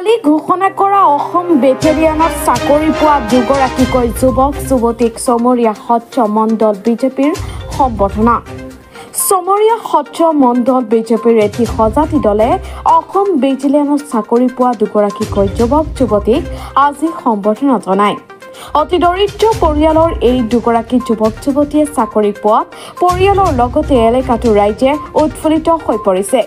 কালি ঘোষণা কৰা অসম বেটেলিয়ানত চাকৰি পোৱা দুগৰাকীকৈ যুৱক যুৱতীক চমৰীয়া সত্ৰ মণ্ডল বিজেপিৰ সম্বৰ্ধনা। চমৰীয়া সত্ৰ মণ্ডল বিজেপিৰ এটি সজাতি দলে অসম বেটেলিয়ানত চাকৰি পোৱা দুগৰাকীকৈ যুৱক যুৱতীক আজি সম্বৰ্ধনা জনায়। অতি দৰিদ্ৰ পৰিয়ালৰ এই দুগৰাকী যুৱক যুৱতীয়ে চাকৰি পোৱাত পৰিয়ালৰ লগতে এলেকাটোৰ ৰাইজে উৎফুল্লিত হৈ পৰিছে।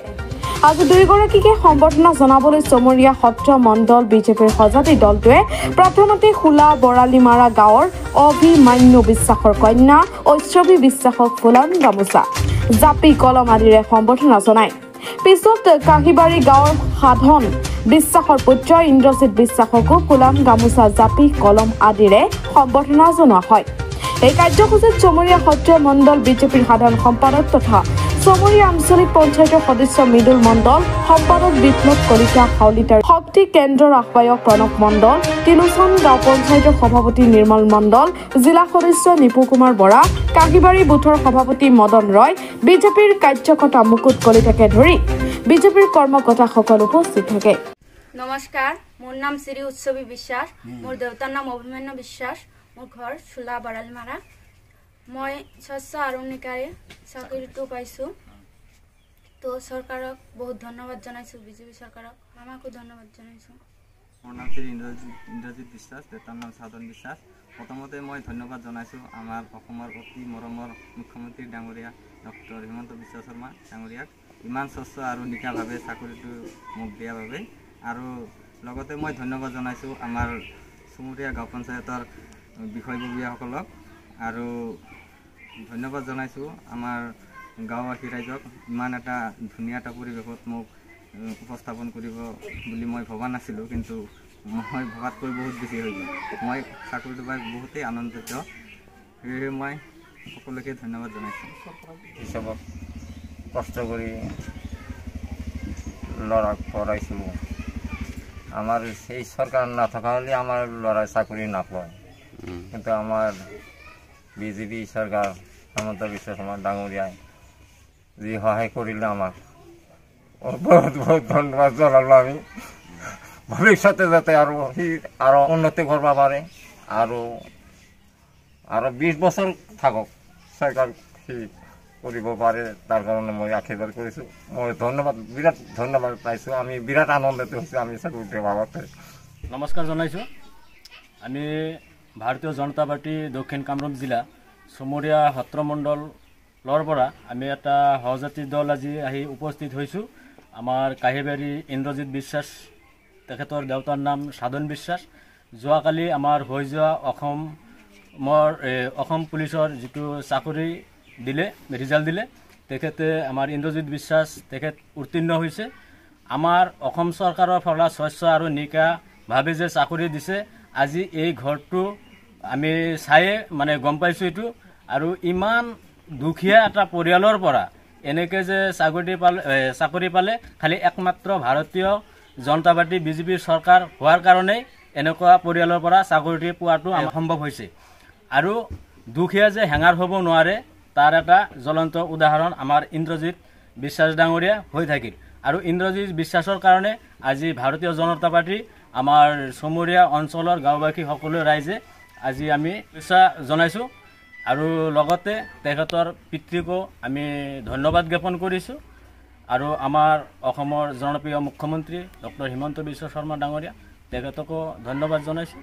আজি দুয়োগৰাকীকে সম্বৰ্ধনা জনাবলৈ চমৰীয়া সত্ৰ মণ্ডল বিজেপিৰ সজাতি দলটোৱে প্ৰথমতে হোলা বৰালিমাৰা গাঁৱৰ অভিমান্যু বিশ্বাসৰ কন্যা ঐশ্বৱী বিশ্বাসক ফুলাম গামোচা জাপি কলম আদিৰে সম্বৰ্ধনা জনায়। পিছত কাহিবাৰী গাঁৱৰ সাধন বিশ্বাসৰ পুত্ৰ ইন্দ্ৰজিৎ বিশ্বাসকো ফুলাম গামোচা জাপি কলম আদিৰে সম্বৰ্ধনা জনোৱা হয়। এই কাৰ্যসূচীত চমৰীয়া সত্ৰ মণ্ডল বিজেপিৰ সাধাৰণ সম্পাদক তথা চমৰীয়া আঞ্চলিক পঞ্চায়তৰ সদস্য মৃদুল মণ্ডল, সম্পাদক বিপ্লৱ কলিতা হাউলিতাৰ, শক্তি কেন্দ্ৰৰ আহ্বায়ক প্ৰণৱ মণ্ডল, তিলোচন গাঁও পঞ্চায়তৰ সভাপতি নিৰ্মল মণ্ডল, জিলা সদস্য নিপু কুমাৰ বৰা, কাহিবাৰী বুথৰ সভাপতি মদন ৰয়, বিজেপিৰ কাৰ্যকৰ্তা মুকুট কলিতাকে ধৰি বিজেপিৰ কৰ্মকৰ্তাসকল উপস্থিত থাকে। নমস্কাৰ, মোৰ নাম শ্ৰী ঐশ্বৱী বিশ্বাস, মোৰ দেউতাৰ নাম অভিমান্যু বিশ্বাস, মোৰ ঘৰ চোলা বৰালিমাৰা। মই স্বচ্ছ আৰম্ভণিকাৰী চাকৰিটো পাইছোঁ। তো চৰকাৰক বহুত ধন্যবাদ জনাইছোঁ, বিজেপি চৰকাৰক আমাকো ধন্যবাদ জনাইছোঁ। মোৰ নাম শ্ৰী ইন্দ্ৰজিৎ বিশ্বাস, দেউতাৰ নাম সাধন বিশ্বাস। প্ৰথমতে মই ধন্যবাদ জনাইছোঁ আমাৰ অসমৰ অতি মৰমৰ মুখ্যমন্ত্ৰী ডাঙৰীয়া ডক্টৰ হিমন্ত বিশ্ব শৰ্মা ডাঙৰীয়াক ইমান স্বচ্ছ আৰু নিকাভাৱে চাকৰিটো মোক দিয়াৰ বাবে। আৰু লগতে মই ধন্যবাদ জনাইছোঁ আমাৰ চমৰীয়া গাঁও পঞ্চায়তৰ বিষয়ববীয়াসকলক আৰু ধন্যবাদ জনাইছোঁ আমাৰ গাঁওবাসী ৰাইজক ইমান এটা ধুনীয়া এটা পৰিৱেশত মোক উপস্থাপন কৰিব বুলি মই ভবা নাছিলোঁ, কিন্তু মই ভবাতকৈ বহুত বেছি হৈ গ'ল। মই চাকৰিটো পাই বহুতেই আনন্দিত, সেয়েহে মই সকলোকে ধন্যবাদ জনাইছোঁ। হিচাপত কষ্ট কৰি ল'ৰাক পঢ়াইছোঁ। আমাৰ সেই চৰকাৰ নাথকা হ'লে আমাৰ ল'ৰাই চাকৰি নাপায়, কিন্তু আমাৰ বিজেপি চৰকাৰ হিমন্ত বিশ্ব শৰ্মা ডাঙৰীয়াই যি সহায় কৰিলে আমাক বহুত বহুত ধন্যবাদ জনালোঁ। আমি ভৱিষ্যতে যাতে আৰু সি আৰু উন্নতি কৰিব পাৰে আৰু 20 বছৰ থাকক চৰকাৰ সি কৰিব পাৰে, তাৰ কাৰণে মই আশীৰ্বাদ কৰিছোঁ। মই বিৰাট ধন্যবাদ পাইছোঁ। আমি বিৰাট আনন্দিত হৈছোঁ আমি চাকৰিটো বাবদে। নমস্কাৰ জনাইছোঁ। আমি ভাৰতীয় জনতা পাৰ্টি দক্ষিণ কামৰূপ জিলা চমৰীয়া সত্ৰ মণ্ডলৰ পৰা আমি এটা সহযাত্ৰী দল আজি আহি উপস্থিত হৈছোঁ। আমাৰ কাহিবাৰী ইন্দ্ৰজিৎ বিশ্বাস, তেখেতৰ দেউতাৰ নাম সাধন বিশ্বাস। যোৱাকালি আমাৰ হৈ যোৱা অসম পুলিচৰ যিটো চাকৰি দিলে, ৰিজাল্ট দিলে, তেখেতে আমাৰ ইন্দ্ৰজিৎ বিশ্বাস তেখেত উত্তীৰ্ণ হৈছে। আমাৰ অসম চৰকাৰৰ পৰা স্বচ্ছ আৰু নিকাভাৱে যে চাকৰি দিছে, আজি এই ঘৰটো আমি চায়ে মানে গম পাইছোঁ এইটো। আৰু ইমান দুখীয়া এটা পৰিয়ালৰ পৰা এনেকৈ যে চাকৰি পালে খালি একমাত্ৰ ভাৰতীয় জনতা পাৰ্টি বিজেপিৰ চৰকাৰ হোৱাৰ কাৰণেই এনেকুৱা পৰিয়ালৰ পৰা চাকৰি পোৱাটো সম্ভৱ হৈছে। আৰু দুখীয়া যে হেঙাৰ হ'ব নোৱাৰে তাৰ এটা জ্বলন্ত উদাহৰণ আমাৰ ইন্দ্ৰজিৎ বিশ্বাস ডাঙৰীয়া হৈ থাকিল। আৰু ইন্দ্ৰজিৎ বিশ্বাসৰ কাৰণে আজি ভাৰতীয় জনতা পাৰ্টি আমাৰ চমৰীয়া অঞ্চলৰ গাঁওবাসী সকলো ৰাইজে আজি আমি শুভেচ্ছা জনাইছোঁ। আৰু লগতে তেখেতৰ পিতৃকো আমি ধন্যবাদ জ্ঞাপন কৰিছোঁ। আৰু আমাৰ অসমৰ জনপ্ৰিয় মুখ্যমন্ত্ৰী ডক্টৰ হিমন্ত বিশ্ব শৰ্মা ডাঙৰীয়া তেখেতকো ধন্যবাদ জনাইছোঁ।